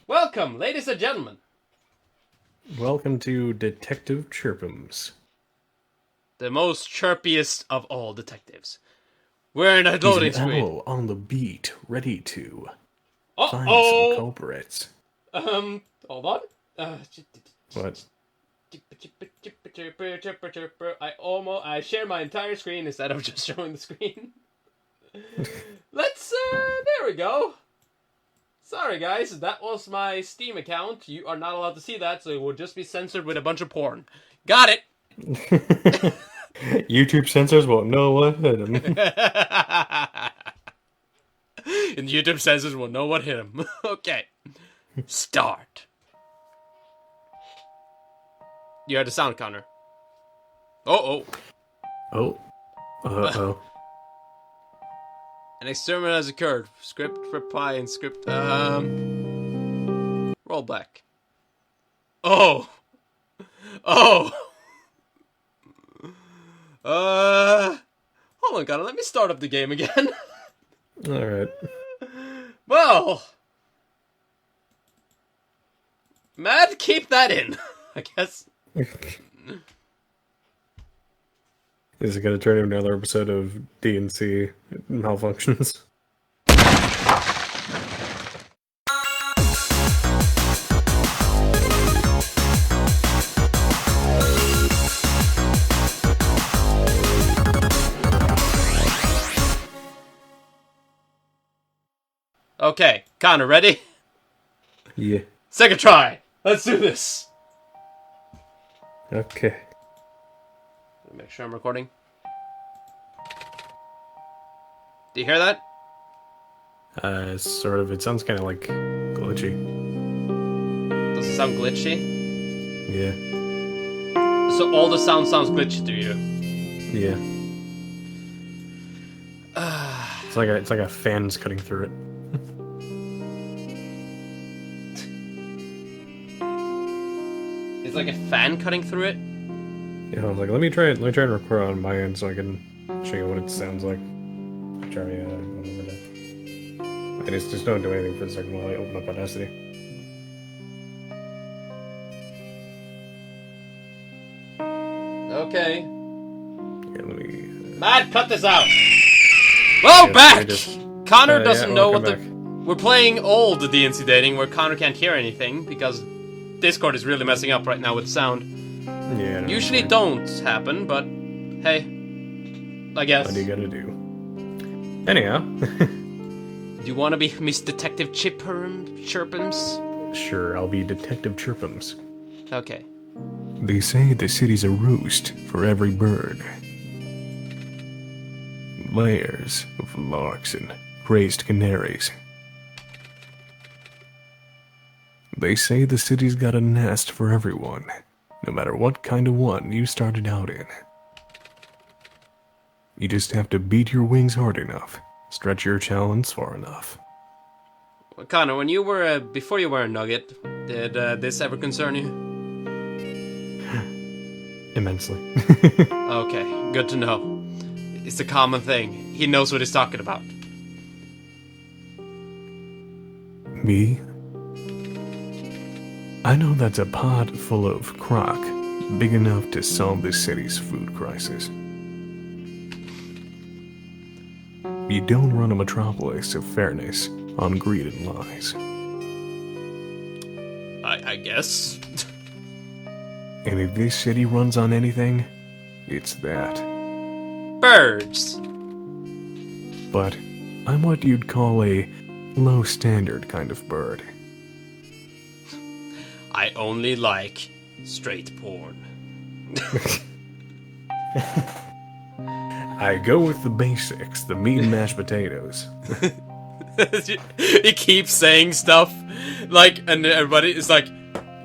Welcome, ladies and gentlemen. Welcome to Detective Chirpums. The most chirpiest of all detectives. We're in a He's loading an screen. owl on the beat, ready to find some Uh-oh! culprits. Hold on. What? I share my entire screen instead of just showing the screen. There we go. Sorry guys, that was my Steam account. You are not allowed to see that, so it will just be censored with a bunch of porn. Got it! YouTube censors won't know what hit him. And YouTube censors will know what hit him. Okay. Start. You heard the sound, Connor. Oh. Oh. Uh-oh. An experiment has occurred. Script reply and script. Roll back. Oh. Hold on, Connor. Let me start up the game again. Alright. Well. Matt, keep that in, I guess. Is it going to turn into another episode of D&C malfunctions? Okay, Connor, ready? Yeah. Second try. Let's do this. Okay. Make sure I'm recording. Do you hear that? Sort of. It sounds kind of like glitchy. Does it sound glitchy? Yeah. So all the sound sounds glitchy to you? Yeah. It's like a fan's cutting through it. It's like a fan cutting through it? Yeah, I was like, let me try and record on my end so I can show you what it sounds like. Sorry, I just don't do anything for a second while I open up Audacity. Okay. Here, let me... Matt, cut this out! Well, yeah, back! just, Connor doesn't know what back. We're playing old D&C Dating, where Connor can't hear anything, because Discord is really messing up right now with sound. Yeah, Usually don't happen, but hey, I guess. What do you gotta do? Anyhow. Do you want to be Miss Detective Chirpums? Sure, I'll be Detective Chirpums. Okay. They say the city's a roost for every bird. Layers of larks and raised canaries. They say the city's got a nest for everyone, no matter what kind of one you started out in. You just have to beat your wings hard enough, stretch your talons far enough. Well, Connor, when you were before you were a nugget, did this ever concern you? Immensely. Okay, good to know. It's a common thing. He knows what he's talking about. Me? I know that's a pot full of crock, big enough to solve the city's food crisis. You don't run a metropolis of fairness on greed and lies. I guess. And if this city runs on anything, it's that. Birds. But I'm what you'd call a low-standard kind of bird. I only like straight porn. I go with the basics, the meat and mashed potatoes. He keeps saying stuff, like, and everybody is like,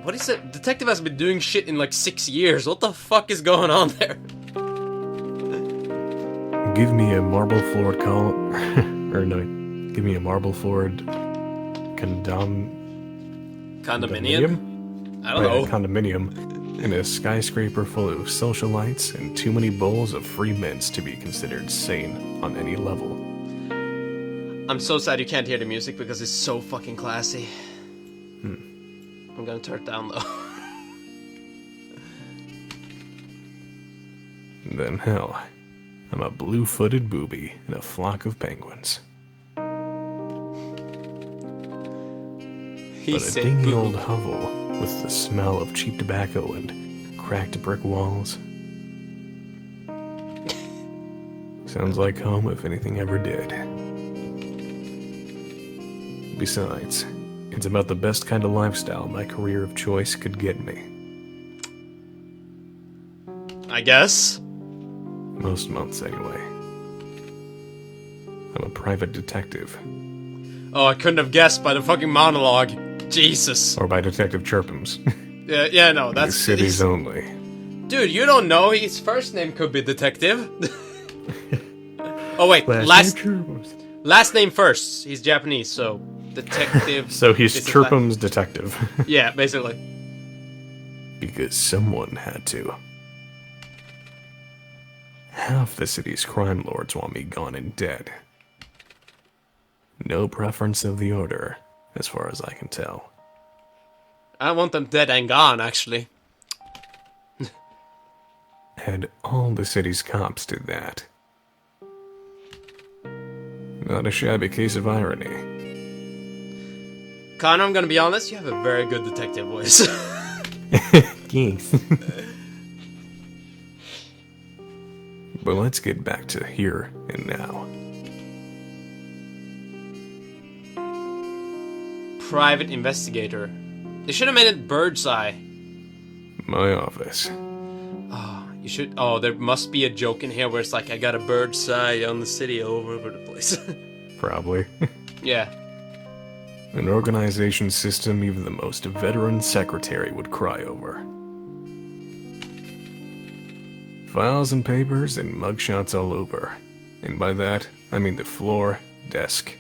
what is it? Detective has been doing shit in like 6 years. What the fuck is going on there? Give me a marble-floored or no, give me a marble-floored Condominium? I don't know. Condominium in a skyscraper full of socialites and too many bowls of free mints to be considered sane on any level. I'm so sad you can't hear the music because it's so fucking classy. I'm gonna turn it down though. Then hell, I'm a blue-footed booby in a flock of penguins. He But a said dingy boo. old hovel with the smell of cheap tobacco and cracked brick walls. Sounds like home if anything ever did. Besides, it's about the best kind of lifestyle my career of choice could get me. I guess. Most months, anyway. I'm a private detective. Oh, I couldn't have guessed by the fucking monologue. Jesus. Or by Detective Chirpums. Yeah, no, The that's... cities only. Dude, you don't know. His first name could be Detective. Oh, wait. Last name first. He's Japanese, so... Detective... So he's is his Chirpums Detective. Yeah, basically. Because someone had to. Half the city's crime lords want me gone and dead. No preference of the order, as far as I can tell. I want them dead and gone, actually. And all the city's cops did that. Not a shabby case of irony. Connor, I'm gonna be honest, you have a very good detective voice. Yes. But let's get back to here and now. Private investigator. They should have made it bird's eye. My office. Oh, you should... Oh, there must be a joke in here where it's like, I got a bird's eye on the city all over the place. Probably. Yeah. An organization system even the most veteran secretary would cry over. Files and papers and mugshots all over. And by that, I mean the floor, desk,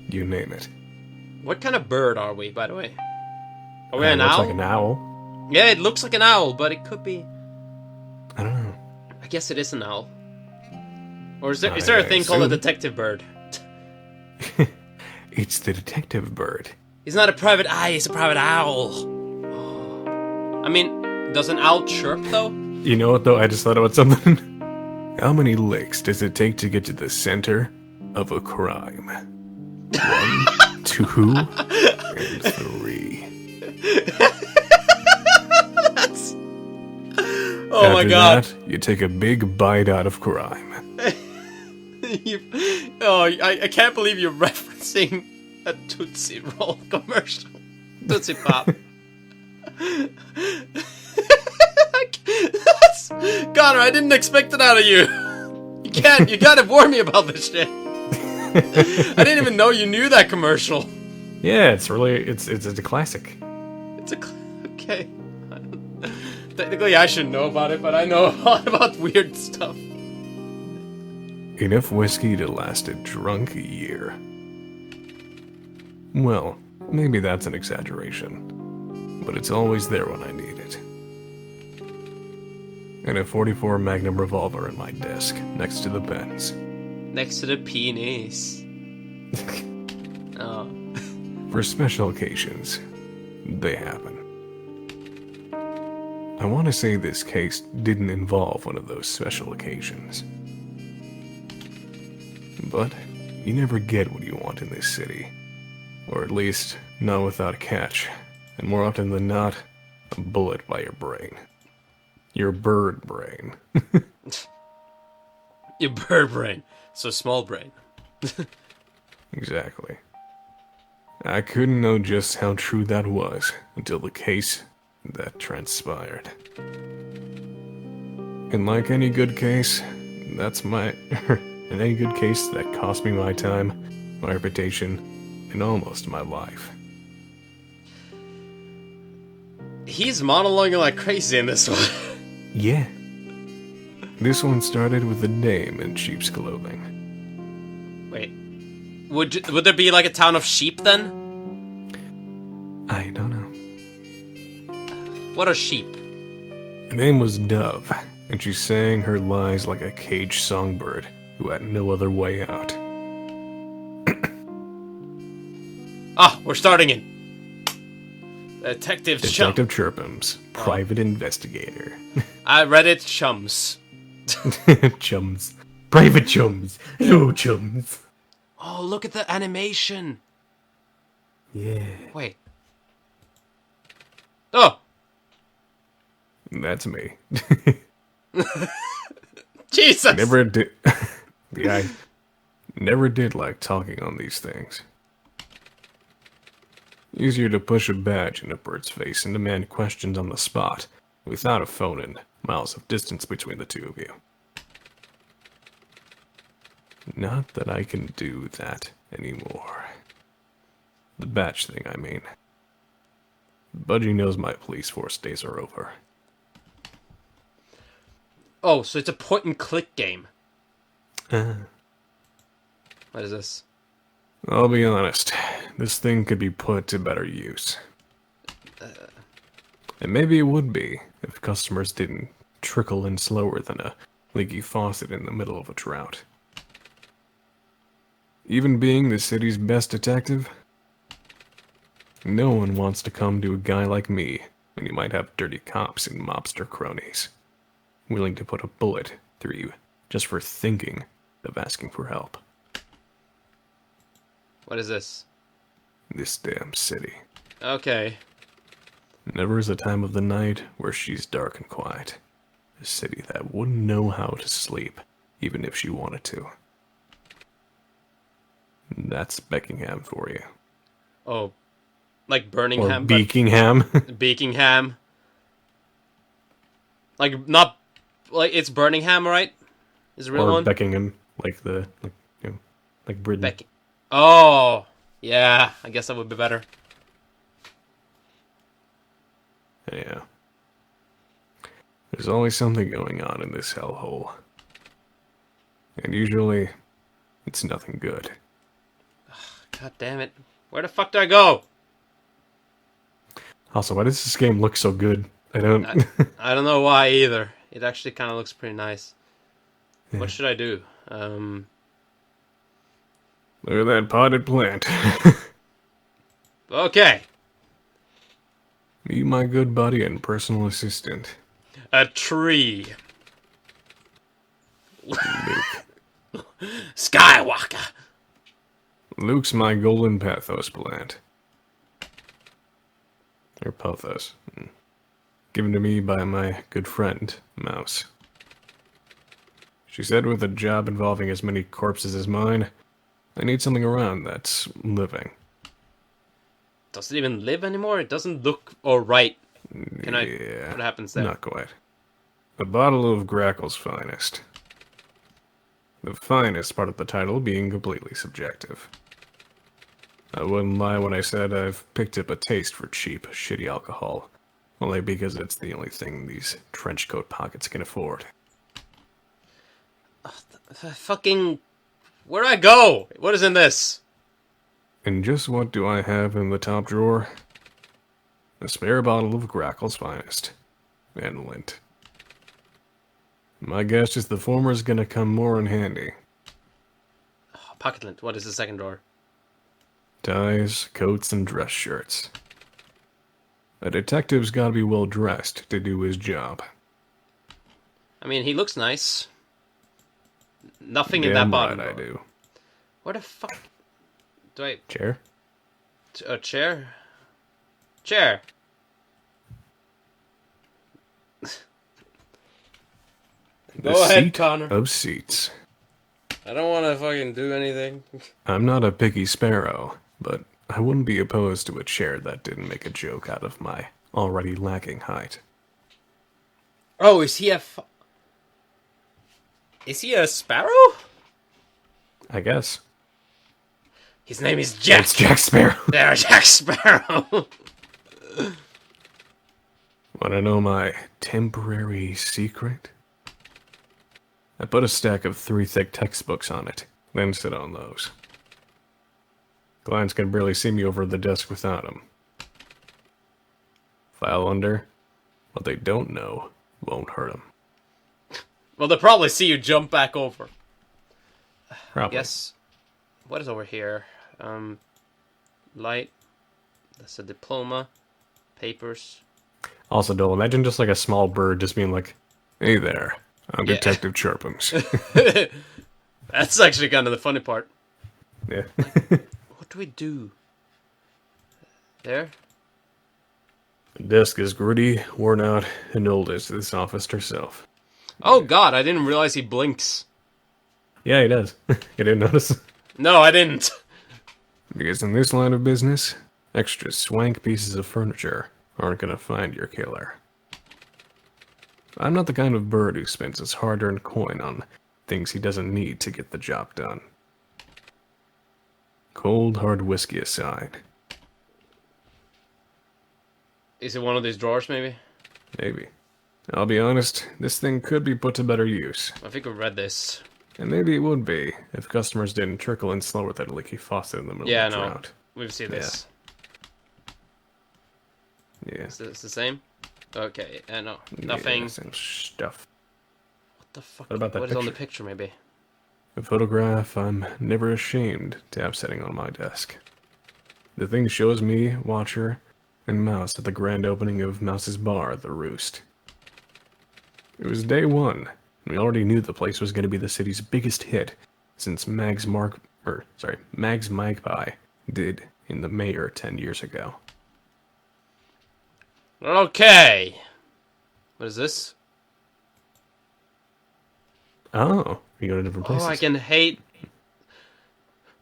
you name it. What kind of bird are we, by the way? Are we It an looks owl? like an owl. Yeah, it looks like an owl, but it could be... I don't know. I guess it is an owl. Or is there a thing called a detective bird? It's the detective bird. He's not a private eye, he's a private owl. Oh. I mean, does an owl chirp, though? You know what, though? I just thought about something. How many licks does it take to get to the center of a crime? 1, 2, and 3. That's... Oh my god. That, you take a big bite out of crime. I can't believe you're referencing a Tootsie Roll commercial. Tootsie Pop. Connor, I didn't expect it out of you. You gotta warn me about this shit. I didn't even know you knew that commercial. Yeah, it's a classic. Okay. Technically, I should know about it, but I know a lot about weird stuff. Enough whiskey to last a drunk a year. Well, maybe that's an exaggeration, but it's always there when I need it. And a .44 Magnum revolver in my desk, next to the pens. Next to the penis. Oh. For special occasions, they happen. I want to say this case didn't involve one of those special occasions. But you never get what you want in this city. Or at least, not without a catch. And more often than not, a bullet by your brain. Your bird brain. Your bird brain. So small brain. Exactly. I couldn't know just how true that was until the case that transpired. And like any good case, that's my... in any good case, that cost me my time, my reputation, and almost my life. He's monologuing like crazy in this one. Yeah. This one started with a dame in sheep's clothing. Wait. Would there be like a town of sheep then? I don't know. What are sheep? Her name was Dove, and she sang her lies like a caged songbird who had no other way out. Ah, we're starting in Detective Chirpums, private investigator. I read it, chums. Chums. Private chums. Hello, chums. Oh, look at the animation. Yeah. Wait. Oh! That's me. Jesus! Never did. Yeah, I never did like talking on these things. Easier to push a badge in a bird's face and demand questions on the spot, without a phone and miles of distance between the two of you. Not that I can do that anymore. The badge thing, I mean. Budgie knows my police force days are over. Oh, so it's a point-and-click game. What is this? I'll be honest, this thing could be put to better use. And maybe it would be, if customers didn't trickle in slower than a leaky faucet in the middle of a drought. Even being the city's best detective, no one wants to come to a guy like me when you might have dirty cops and mobster cronies, willing to put a bullet through you just for thinking of asking for help. What is this? This damn city. Okay. Never is a time of the night where she's dark and quiet. A city that wouldn't know how to sleep, even if she wanted to. That's Beckingham for you. Oh. Like Birmingham? Or Beakingham. Beakingham. Like, not... Like, it's Birmingham, right? Is the real or one? Beckingham, like Britain. Oh! Yeah, I guess that would be better. Yeah. There's always something going on in this hellhole. And usually, it's nothing good. God damn it. Where the fuck do I go? Also, why does this game look so good? I don't... I don't know why either. It actually kind of looks pretty nice. Yeah. What should I do? Look at that potted plant. Okay. Meet my good buddy and personal assistant. A tree. Luke. Skywalker. Luke's my golden pathos plant. Or pothos. Given to me by my good friend, Mouse. She said with a job involving as many corpses as mine, I need something around that's living. Does it even live anymore? It doesn't look alright. Can I... Yeah, what happens then? not quite. A bottle of Grackle's finest. The finest part of the title being completely subjective. I wouldn't lie when I said I've picked up a taste for cheap, shitty alcohol. Only because it's the only thing these trenchcoat pockets can afford. Fucking... Where'd I go? What is in this? And just what do I have in the top drawer? A spare bottle of Grackle's finest. And lint. My guess is the former is gonna come more in handy. Oh, pocket lint. What is the second drawer? Ties, coats, and dress shirts. A detective's gotta be well dressed to do his job. I mean, he looks nice. Nothing in that bottom right, drawer. I do. Where the fuck... Do I... Chair? A chair? Chair! Go ahead, Connor. Of seats. I don't want to fucking do anything. I'm not a picky sparrow, but I wouldn't be opposed to a chair that didn't make a joke out of my already lacking height. Oh, is he a... Is he a sparrow? I guess. His name is Jack. It's Jack Sparrow. There, Jack Sparrow. Wanna know my temporary secret? I put a stack of 3 thick textbooks on it, then sit on those. Clients can barely see me over the desk without them. File under, what they don't know won't hurt them. Well, they'll probably see you jump back over. Probably. Yes. What is over here? Light. That's a diploma. Papers. Also, Dole, imagine just like a small bird just being like, "Hey there, I'm Yeah. Detective Chirpums." That's actually kind of the funny part. Yeah. What do we do? There? The desk is gritty, worn out, and old as this office herself. Oh god, I didn't realize he blinks. Yeah, he does. You didn't notice? No, I didn't. Because in this line of business, extra swank pieces of furniture aren't gonna find your killer. I'm not the kind of bird who spends his hard-earned coin on things he doesn't need to get the job done. Cold, hard whiskey aside. Is it one of these drawers, maybe? Maybe. I'll be honest, this thing could be put to better use. I think we read this. And maybe it would be, if customers didn't trickle in slower with that leaky faucet in the middle Yeah, of the no. drought. We've seen this. Yeah. Is this the same? Okay, no. Nothing. Yeah, same stuff. What the fuck? What about that What is on the picture? picture, maybe? A photograph I'm never ashamed to have sitting on my desk. The thing shows me, Watcher, and Mouse at the grand opening of Mouse's bar, The Roost. It was day one, and we already knew the place was going to be the city's biggest hit since Mags Magpie did in the Mayor 10 years ago. Okay. What is this? Oh, you go to different places. Oh, I can hate.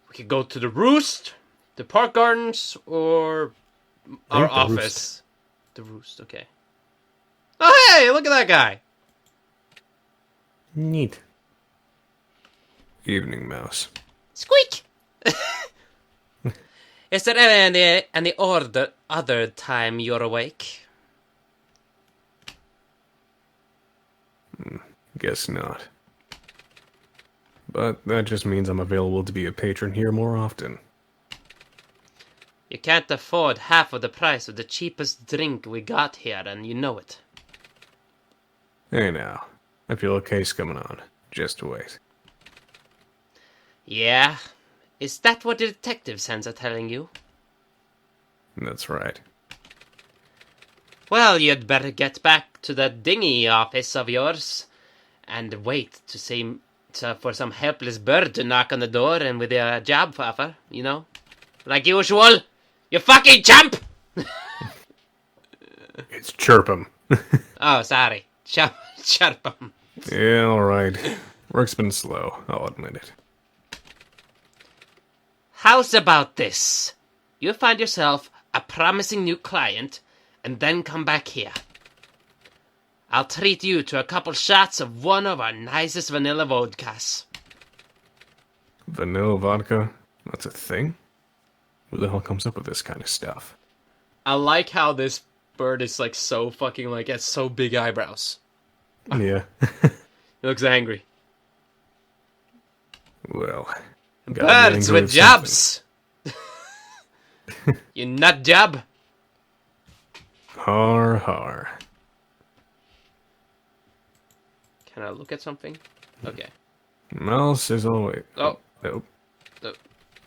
We could go to the Roost, the Park Gardens, or our think the office. Roost. The Roost, okay. Oh, hey, look at that guy. Neat. Evening, Mouse. Squeak. Is there any other time you're awake? Guess not. But that just means I'm available to be a patron here more often. You can't afford half of the price of the cheapest drink we got here, and you know it. Hey now, I feel a case coming on. Just wait. Yeah? Is that what the detective sense are telling you? That's right. Well, you'd better get back to that dingy office of yours and wait for some helpless bird to knock on the door and with a job offer, you know? Like usual, you fucking chump! It's Chirpum. Oh, sorry. Chirpum. Yeah, alright. Work's been slow, I'll admit it. How's about this? You find yourself a promising new client and then come back here. I'll treat you to a couple shots of one of our nicest vanilla vodkas. Vanilla vodka? That's a thing? Who the hell comes up with this kind of stuff? I like how this bird is like so fucking like, has so big eyebrows. Yeah. He looks angry. Well, Birds with jobs! You nut job! Har har. Can I look at something? Okay. Mouse is always... Oh. Nope. Oh.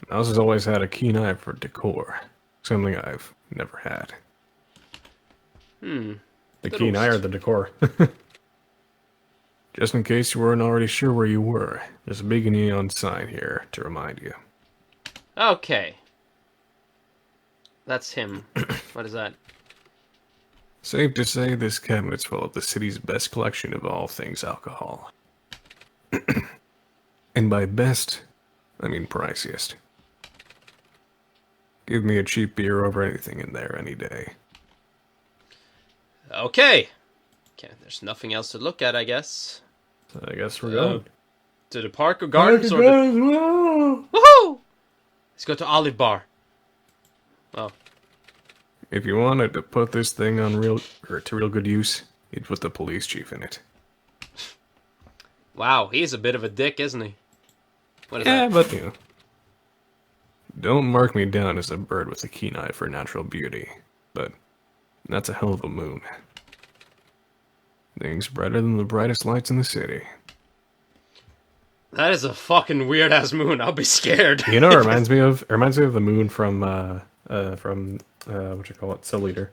Mouse has always had a keen eye for decor. Something I've never had. The keen eye or the decor? Just in case you weren't already sure where you were, there's a big neon sign here to remind you. Okay. That's him. What is that? Safe to say this cabinet's full of the city's best collection of all things alcohol. And by best, I mean priciest. Give me a cheap beer over anything in there any day. Okay. Okay, there's nothing else to look at, I guess. I guess we're going. To the Park or Gardens or the... Woohoo! Let's go to Olive Bar. Oh. If you wanted to put this thing on real good use, you'd put the police chief in it. Wow, he's a bit of a dick, isn't he? What is Yeah, that? but you know. Don't mark me down as a bird with a keen eye for natural beauty, but that's a hell of a moon. Things brighter than the brightest lights in the city. That is a fucking weird ass moon. I'll be scared. You know, it reminds me of the moon from what you call it, Soul Eater.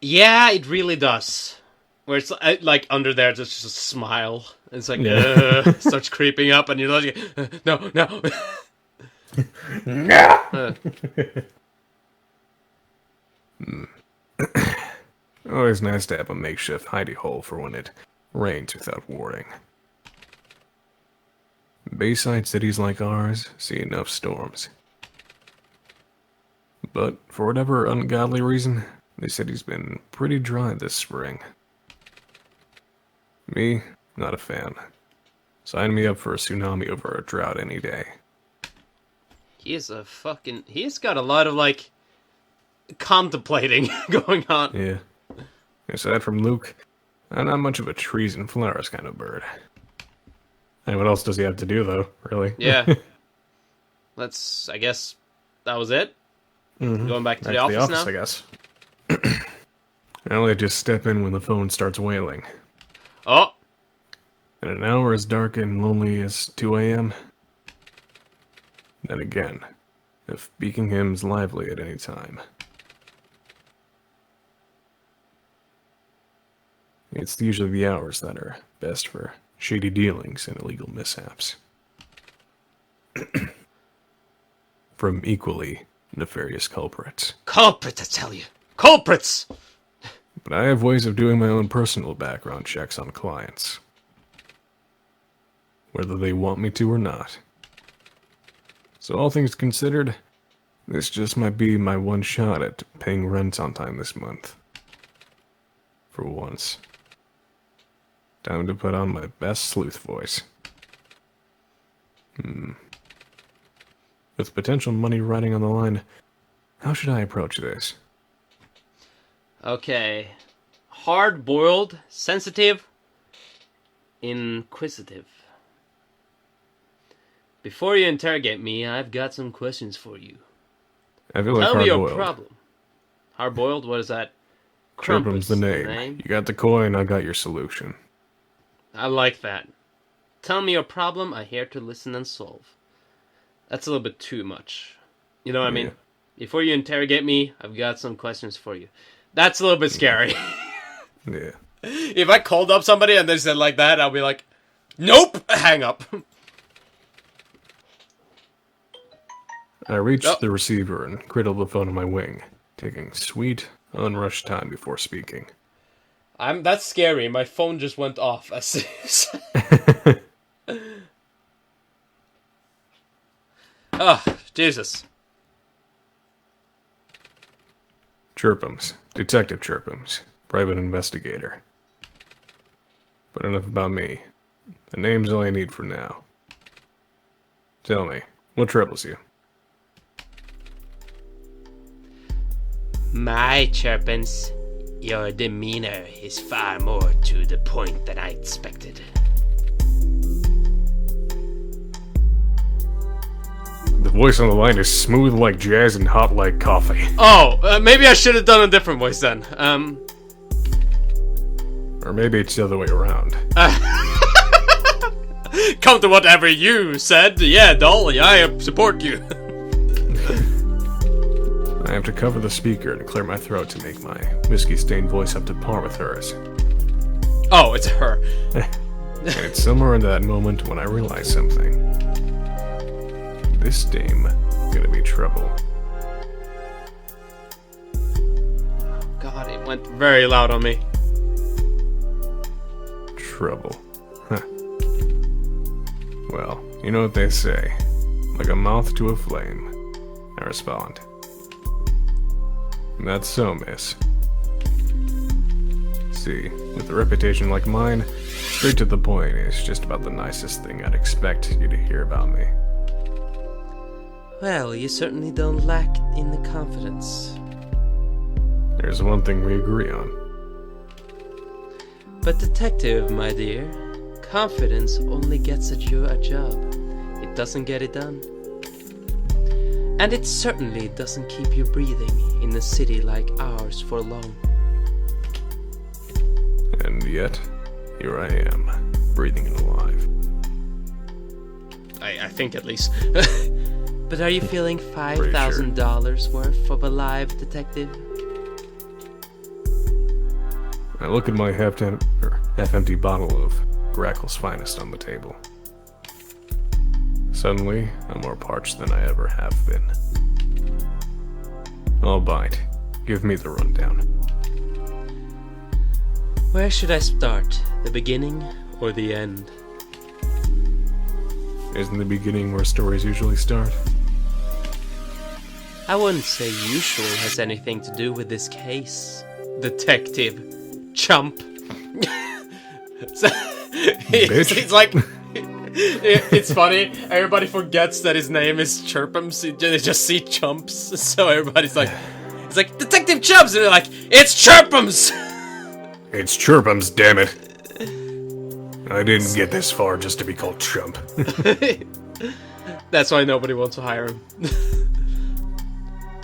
Yeah, it really does. Where it's like under there, there's just a smile. It's like starts creeping up, and you're like, no, no. No! Always nice to have a makeshift hidey hole for when it rains without warning. Bayside cities like ours see enough storms. But for whatever ungodly reason, the city's been pretty dry this spring. Me, not a fan. Sign me up for a tsunami over a drought any day. He's got a lot of, like, contemplating going on. Yeah. Aside from Luke, I'm not much of a trees and flowers kind of bird. And what else does he have to do, though, really? Yeah. I guess that was it. Mm-hmm. Going back to the office now? I guess. I only just step in when the phone starts wailing. Oh! And an hour as dark and lonely as 2 a.m. Then again, if Beakingham's lively at any time. It's usually the hours that are best for shady dealings and illegal mishaps. From equally nefarious culprits. Culprits, I tell you! Culprits! But I have ways of doing my own personal background checks on clients. Whether they want me to or not. So all things considered, this just might be my one shot at paying rent on time this month. For once. Time to put on my best sleuth voice. With potential money riding on the line, how should I approach this? Okay. Hard-boiled, sensitive, inquisitive. Before you interrogate me, I've got some questions for you. I feel like Tell me your hard-boiled. problem. Hard-boiled? What is that? Chirpums the name. You got the coin, I got your solution. I like that. Tell me your problem, I'm here to listen and solve. That's a little bit too much. You know what I mean? Before you interrogate me, I've got some questions for you. That's a little bit scary. Yeah. If I called up somebody and they said like that, I'll be like, nope, hang up. I reached the receiver and cradled the phone on my wing, taking sweet, unrushed time before speaking. That's scary. My phone just went off as soon as... Oh, Jesus. Chirpums. Detective Chirpums. Private investigator. But enough about me. The name's all I need for now. Tell me, what troubles you? My Chirpums, your demeanor is far more to the point than I expected. The voice on the line is smooth like jazz and hot like coffee. Oh, maybe I should have done a different voice then. Or maybe it's the other way around. Come to whatever you said. Yeah, Dolly, I support you. I have to cover the speaker and clear my throat to make my whiskey-stained voice up to par with hers. Oh, it's her. And it's somewhere in that moment when I realize something. This dame gonna be trouble. God, it went very loud on me. Trouble. Huh. Well, you know what they say. Like a moth to a flame. I respond. That's so, miss. See, with a reputation like mine, straight to the point is just about the nicest thing I'd expect you to hear about me. Well, you certainly don't lack in the confidence. There's one thing we agree on. But detective, my dear, confidence only gets at you a job. It doesn't get it done. And it certainly doesn't keep you breathing in a city like ours for long. And yet, here I am, breathing and alive. I think at least. But are you feeling $5,000 worth of a live detective? I look at my half-empty bottle of Grackle's Finest on the table. Suddenly, I'm more parched than I ever have been. I'll bite. Give me the rundown. Where should I start? The beginning or the end? Isn't the beginning where stories usually start? I wouldn't say usual has anything to do with this case. Detective. Chump. So, it's like... It's funny, everybody forgets that his name is Chirpums, they just see Chumps, so everybody's like... It's like, Detective Chumps! And they're like, it's Chirpums! It's Chirpums, damn it. I didn't get this far just to be called Chump. That's why nobody wants to hire him.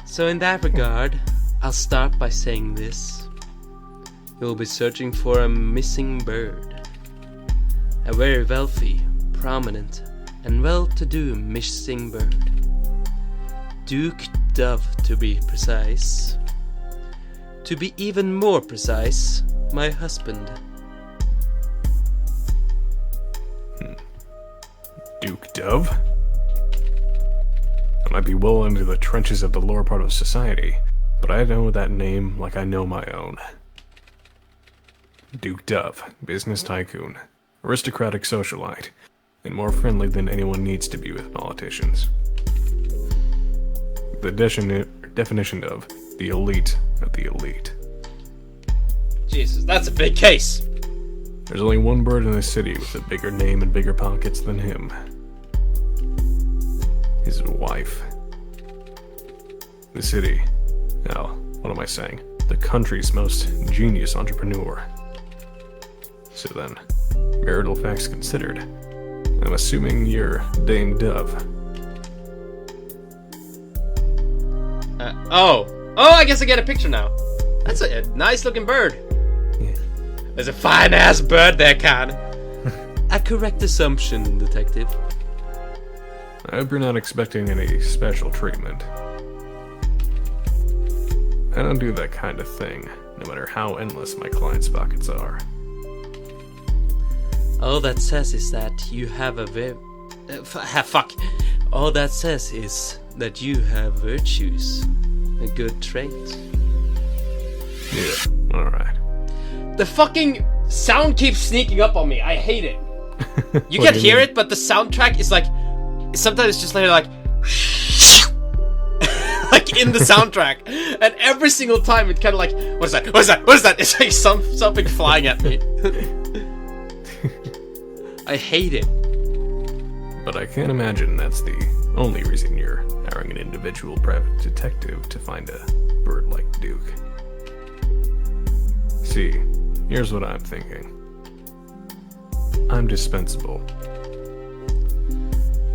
So in that regard, I'll start by saying this. You'll be searching for a missing bird. A very wealthy, prominent, and well-to-do missing bird. Duke Dove, to be precise. To be even more precise, my husband. Duke Dove? I might be well into the trenches of the lower part of society, but I know that name like I know my own. Duke Dove, business tycoon, aristocratic socialite, and more friendly than anyone needs to be with politicians. The definition of the elite of the elite. Jesus, that's a big case! There's only one bird in the city with a bigger name and bigger pockets than him. His wife. The city. Oh, what am I saying? The country's most genius entrepreneur. So then, marital facts considered, I'm assuming you're Dame Dove. Oh, I guess I get a picture now. That's a nice looking bird. Yeah. There's a fine ass bird there, Con. A correct assumption, detective. I hope you're not expecting any special treatment. I don't do that kind of thing, no matter how endless my clients' pockets are. All that says is that you have a fuck. All that says is that you have virtues. A good trait. Yeah, alright. The fucking sound keeps sneaking up on me. I hate it. You can't hear it, but the soundtrack is like... Sometimes it's just like like in the soundtrack, and every single time it kind of like, what is that? What is that? What is that? It's like something flying at me. I hate it. But I can't imagine that's the only reason you're hiring an individual private detective to find a bird like Duke. See, here's what I'm thinking. I'm dispensable.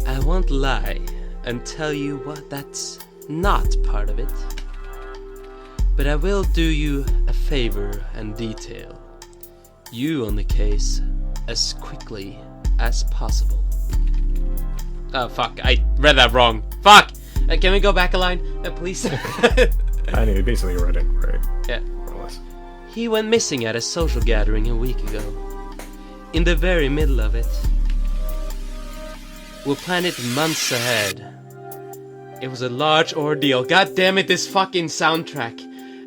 I won't lie and tell you what that's not part of it. But I will do you a favor and detail you on the case as quickly as possible. Oh fuck, I read that wrong. Fuck! Can we go back a line, please? I knew, basically read it right. Yeah. More or less. He went missing at a social gathering a week ago. In the very middle of it. We'll plan it months ahead. It was a large ordeal. God damn it, this fucking soundtrack.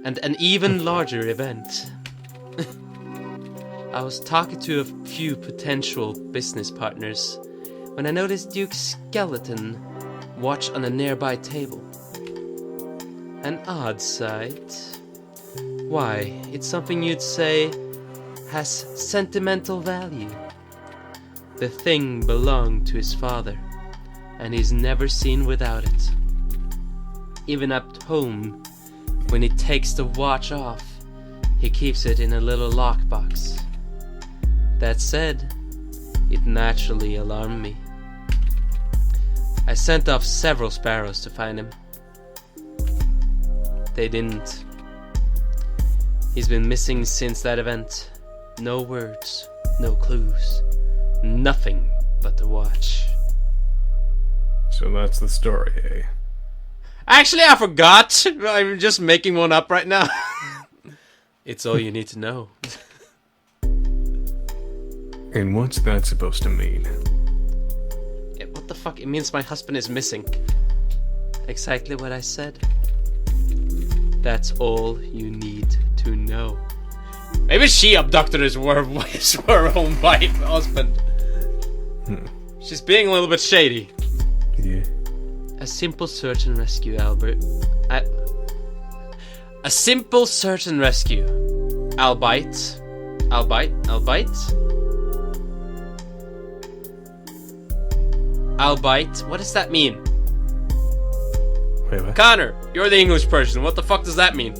And an even larger event. I was talking to a few potential business partners when I noticed Duke's skeleton watch on a nearby table. An odd sight. Why, it's something you'd say has sentimental value. The thing belonged to his father, and he's never seen without it. Even at home, when he takes the watch off, he keeps it in a little lockbox. That said, it naturally alarmed me. I sent off several sparrows to find him. They didn't. He's been missing since that event. No words, no clues. Nothing but the watch. So that's the story, eh? Actually, I forgot. I'm just making one up right now. It's all you need to know. And what's that supposed to mean? Yeah, what the fuck? It means my husband is missing. Exactly what I said. That's all you need to know. Maybe she abducted his her own wife, husband. She's being a little bit shady. Yeah. A simple search and rescue, Albert. A simple search and rescue. I'll bite. I'll bite. I'll bite. I'll bite. What does that mean? Wait, what? Connor, you're the English person. What the fuck does that mean?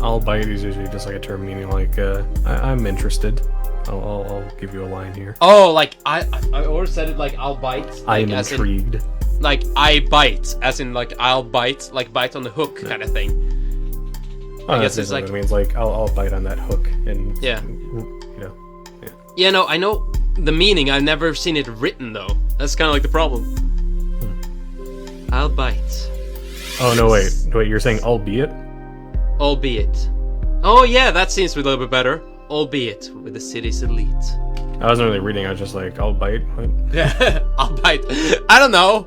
I'll bite is usually just like a term meaning like, I'm interested. I'll give you a line here. Oh, like I always said it like I'll bite. Like, I'm intrigued. Like I bite, as in like I'll bite, like bite on the hook kind of thing. Oh, I guess it's like it means like I'll bite on that hook and yeah, you know. Yeah. Yeah, no, I know the meaning. I've never seen it written though. That's kind of like the problem. I'll bite. Oh no, wait. You're saying albeit? Albeit. Oh yeah, that seems to be a little bit better. Albeit with the city's elite. I wasn't really reading. I was just like, I'll bite. What? Yeah, I'll bite. I don't know.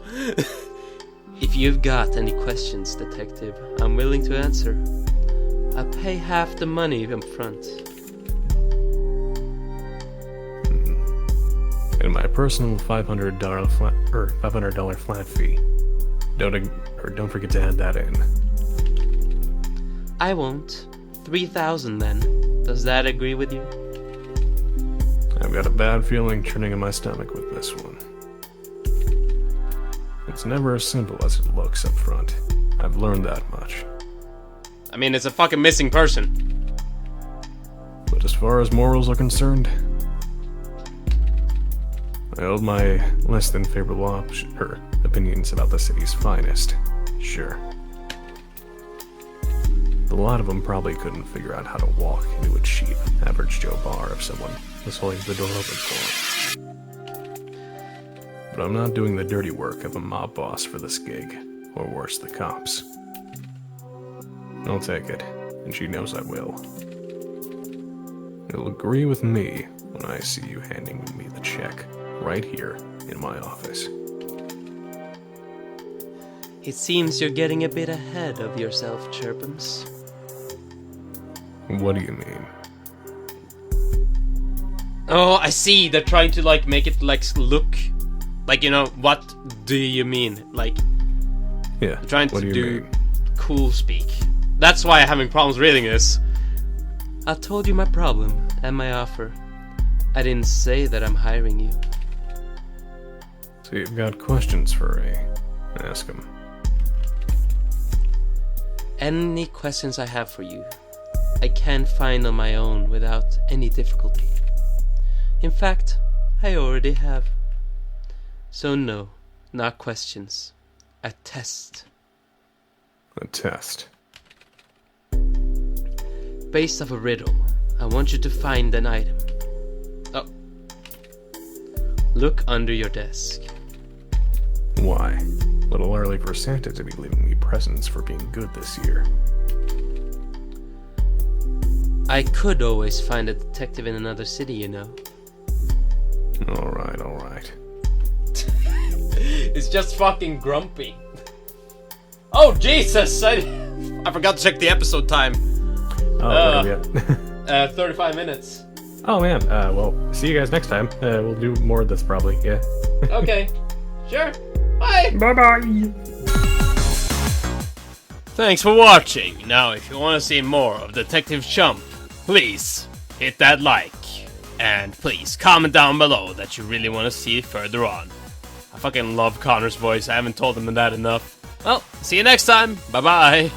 If you've got any questions, detective, I'm willing to answer. I'll pay half the money up front. And my personal $500 flat fee. Don't forget to add that in. I won't. 3,000 then. Does that agree with you? I've got a bad feeling churning in my stomach with this one. It's never as simple as it looks up front. I've learned that much. I mean, it's a fucking missing person. But as far as morals are concerned, I hold my less than favorable opinions about the city's finest. Sure. A lot of them probably couldn't figure out how to walk into a cheap, average Joe bar if someone was holding the door open for them. But I'm not doing the dirty work of a mob boss for this gig, or worse, the cops. I'll take it, and she knows I will. You'll agree with me when I see you handing me the check, right here in my office. It seems you're getting a bit ahead of yourself, Chirpums. What do you mean? Oh, I see. They're trying to like make it like look like, you know, what do you mean? Like, yeah, they're trying what to do you do mean? cool speak. That's why I'm having problems reading this. I told you my problem and my offer. I didn't say that I'm hiring you. So you've got questions for Ray. Ask him. Any questions I have for you, I can find on my own without any difficulty. In fact, I already have. So no, not questions. A test. A test. Based off a riddle, I want you to find an item. Oh. Look under your desk. Why? A little early for Santa to be leaving me presents for being good this year. I could always find a detective in another city, you know. Alright. It's just fucking grumpy. Oh, Jesus! I forgot to check the episode time. Oh, what are we at? 35 minutes. Oh man, well, see you guys next time. We'll do more of this probably, yeah. Okay, sure. Bye! Bye-bye! Thanks for watching. Now, if you want to see more of Detective Chump, please hit that like. And please comment down below that you really want to see it further on. I fucking love Connor's voice. I haven't told him that enough. Well, see you next time. Bye-bye.